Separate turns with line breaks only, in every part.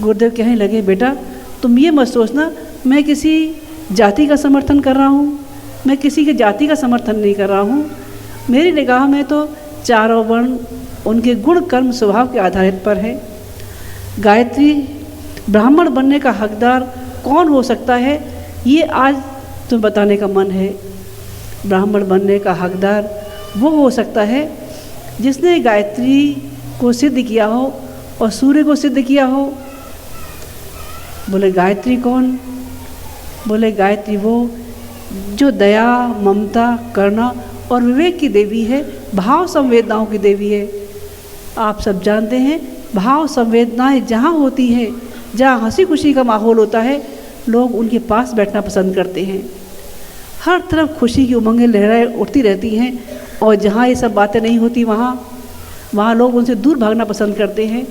गुरुदेव कहने लगे, बेटा तुम ये मत सोचना मैं किसी जाति का समर्थन कर रहा हूँ, मैं किसी की जाति का समर्थन नहीं कर रहा हूँ। मेरी निगाह में तो चारों वर्ण उनके गुण कर्म स्वभाव के आधारित पर है। गायत्री ब्राह्मण बनने का हकदार कौन हो सकता है, ये आज तुम्हें बताने का मन है। ब्राह्मण बनने का हकदार वो हो सकता है जिसने गायत्री को सिद्ध किया हो और सूर्य को सिद्ध किया हो। बोले गायत्री कौन? बोले गायत्री वो जो दया, ममता, करुणा और विवेक की देवी है, भाव संवेदनाओं की देवी है। आप सब जानते हैं भाव संवेदनाएं जहाँ होती हैं, जहाँ हंसी खुशी का माहौल होता है, लोग उनके पास बैठना पसंद करते हैं। हर तरफ खुशी की उमंगें लहराएं उठती रहती हैं और जहाँ ये सब बातें नहीं होती वहाँ लोग उनसे दूर भागना पसंद करते हैं।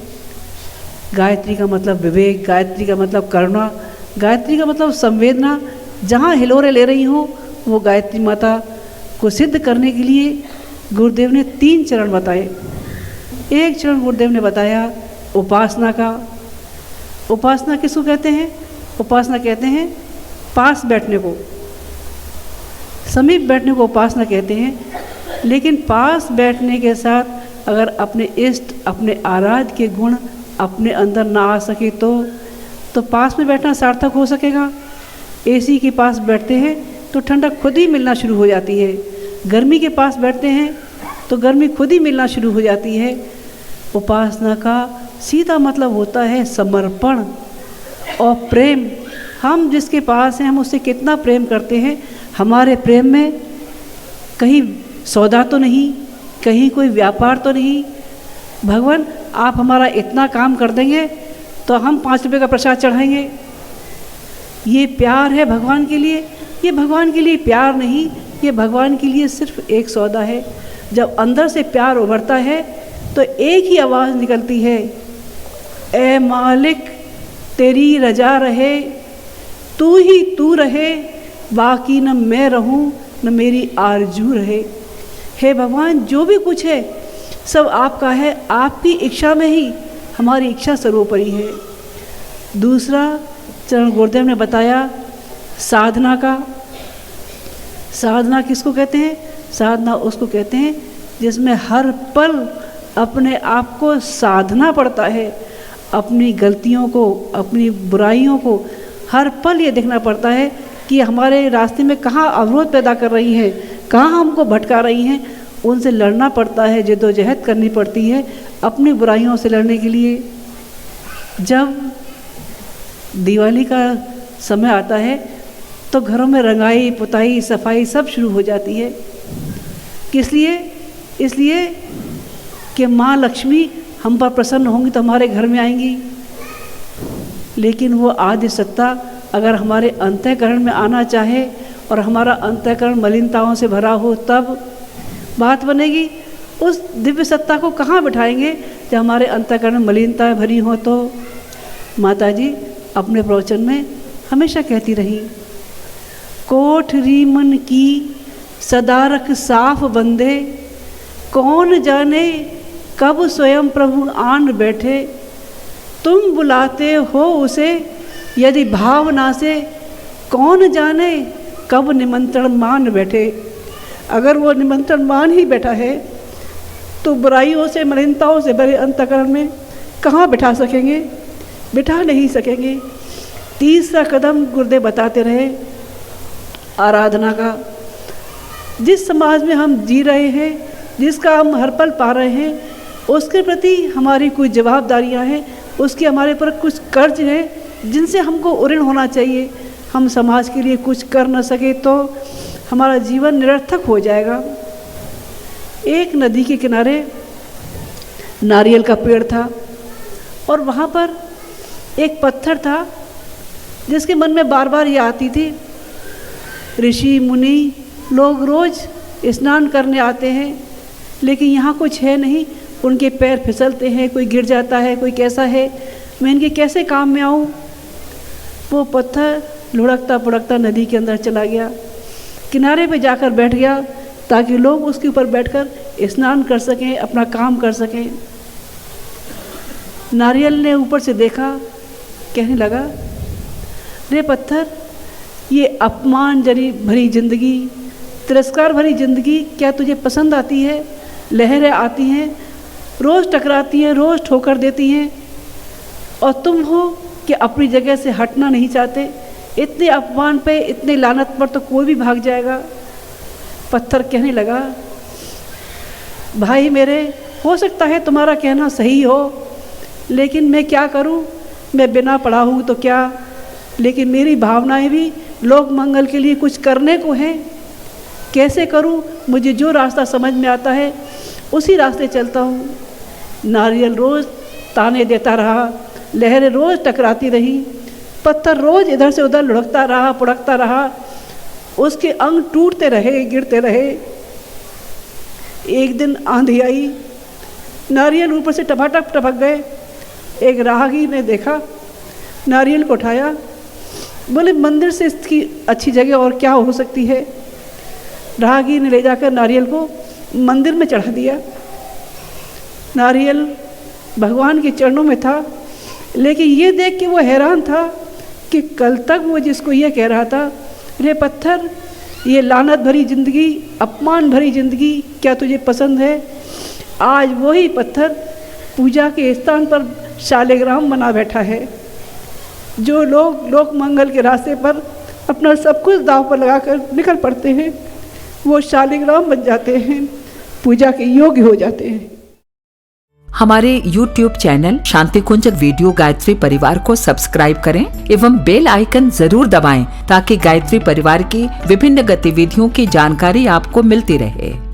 गायत्री का मतलब विवेक, गायत्री का मतलब करुणा, गायत्री का मतलब संवेदना जहाँ हिलोरे ले रही हो, वो गायत्री माता को सिद्ध करने के लिए गुरुदेव ने 3 चरण बताए। एक चरण गुरुदेव ने बताया उपासना का। उपासना किसको कहते हैं? उपासना कहते हैं पास बैठने को, समीप बैठने को उपासना कहते हैं। लेकिन पास बैठने के साथ अगर अपने इष्ट, अपने आराध्य के गुण अपने अंदर ना आ सके तो पास में बैठना सार्थक हो सकेगा? एसी के पास बैठते हैं तो ठंडक खुद ही मिलना शुरू हो जाती है, गर्मी के पास बैठते हैं तो गर्मी खुद ही मिलना शुरू हो जाती है। उपासना का सीधा मतलब होता है समर्पण और प्रेम। हम जिसके पास हैं हम उससे कितना प्रेम करते हैं। हमारे प्रेम में कहीं सौदा तो नहीं, कहीं कोई व्यापार तो नहीं। भगवान आप हमारा इतना काम कर देंगे तो हम 5 रुपये का प्रसाद चढ़ाएंगे। ये प्यार है भगवान के लिए? ये भगवान के लिए प्यार नहीं, ये भगवान के लिए सिर्फ एक सौदा है। जब अंदर से प्यार उभरता है तो एक ही आवाज़ निकलती है, ए मालिक तेरी रजा रहे, तू ही तू रहे, बाकी न मैं रहूं न मेरी आरजू रहे। हे भगवान जो भी कुछ है सब आपका है, आपकी इच्छा में ही हमारी इच्छा सर्वोपरि है। दूसरा चरण गुरुदेव ने बताया साधना का। साधना किसको कहते हैं? साधना उसको कहते हैं जिसमें हर पल अपने आप को साधना पड़ता है, अपनी गलतियों को, अपनी बुराइयों को हर पल ये देखना पड़ता है कि हमारे रास्ते में कहाँ अवरोध पैदा कर रही हैं, कहाँ हमको भटका रही हैं। उनसे लड़ना पड़ता है, जद्दोजहद करनी पड़ती है अपनी बुराइयों से लड़ने के लिए। जब दिवाली का समय आता है तो घरों में रंगाई, पुताई, सफाई सब शुरू हो जाती है। किस लिए? इसलिए कि माँ लक्ष्मी हम पर प्रसन्न होंगी तो हमारे घर में आएंगी। लेकिन वो आदि सत्ता अगर हमारे अंतःकरण में आना चाहे और हमारा अंतःकरण मलिनताओं से भरा हो तब बात बनेगी। उस दिव्य सत्ता को कहाँ बिठाएंगे जब हमारे अंतःकरण में मलिनताएं भरी हों। तो माता जी अपने प्रवचन में हमेशा कहती रही, कोठरी मन की सदारक साफ बंदे, कौन जाने कब स्वयं प्रभु आन बैठे। तुम बुलाते हो उसे यदि भावना से, कौन जाने कब निमंत्रण मान बैठे। अगर वो निमंत्रण मान ही बैठा है तो बुराइयों से, मलिनताओं से भरे अंतःकरण में कहाँ बिठा सकेंगे? बिठा नहीं सकेंगे। तीसरा कदम गुरुदेव बताते रहे आराधना का। जिस समाज में हम जी रहे हैं, जिसका हम हर पल पा रहे हैं, उसके प्रति हमारी कुछ जवाबदारियां हैं, उसके हमारे पर कुछ कर्ज हैं जिनसे हमको ऋण होना चाहिए। हम समाज के लिए कुछ कर न सके तो हमारा जीवन निरर्थक हो जाएगा। एक नदी के किनारे नारियल का पेड़ था और वहाँ पर एक पत्थर था जिसके मन में बार बार ये आती थी, ऋषि मुनि लोग रोज़ स्नान करने आते हैं लेकिन यहाँ कुछ है नहीं, उनके पैर फिसलते हैं, कोई गिर जाता है, कोई कैसा है, मैं इनके कैसे काम में आऊँ। वो पत्थर लुढ़कता पुढ़कता नदी के अंदर चला गया, किनारे पे जाकर बैठ गया ताकि लोग उसके ऊपर बैठकर स्नान कर सकें, अपना काम कर सकें। नारियल ने ऊपर से देखा कहने लगा, रे पत्थर, ये अपमान भरी जिंदगी, तिरस्कार भरी जिंदगी क्या तुझे पसंद आती है? लहरें आती हैं, रोज़ टकराती हैं, रोज़ ठोकर देती हैं, और तुम हो कि अपनी जगह से हटना नहीं चाहते। इतने अपमान पे, इतने लानत पर तो कोई भी भाग जाएगा। पत्थर कहने लगा, भाई मेरे, हो सकता है तुम्हारा कहना सही हो, लेकिन मैं क्या करूं? मैं बिना पढ़ा हूं तो क्या, लेकिन मेरी भावनाएं भी लोक मंगल के लिए कुछ करने को हैं। कैसे करूं? मुझे जो रास्ता समझ में आता है उसी रास्ते चलता हूं। नारियल रोज़ ताने देता रहा, लहरें रोज़ टकराती रही, पत्थर रोज़ इधर से उधर लुढ़कता रहा, पुढ़कता रहा, उसके अंग टूटते रहे, गिरते रहे। एक दिन आंधी आई, नारियल ऊपर से टपाटप टपक गए। एक राहगीर ने देखा, नारियल को उठाया, बोले मंदिर से इसकी अच्छी जगह और क्या हो सकती है। राहगीर ने ले जाकर नारियल को मंदिर में चढ़ा दिया। नारियल भगवान के चरणों में था, लेकिन ये देख के वो हैरान था कि कल तक वो जिसको ये कह रहा था, रे पत्थर, ये लानत भरी ज़िंदगी, अपमान भरी ज़िंदगी क्या तुझे पसंद है? आज वही पत्थर पूजा के स्थान पर शालिग्राम बना बैठा है। जो लोग लोक मंगल के रास्ते पर अपना सब कुछ दांव पर लगाकर निकल पड़ते हैं, वो शालिग्राम बन जाते हैं, पूजा के योग्य हो जाते हैं।
हमारे YouTube चैनल शांति कुंज वीडियो गायत्री परिवार को सब्सक्राइब करें एवं बेल आइकन जरूर दबाएं ताकि गायत्री परिवार की विभिन्न गतिविधियों की जानकारी आपको मिलती रहे।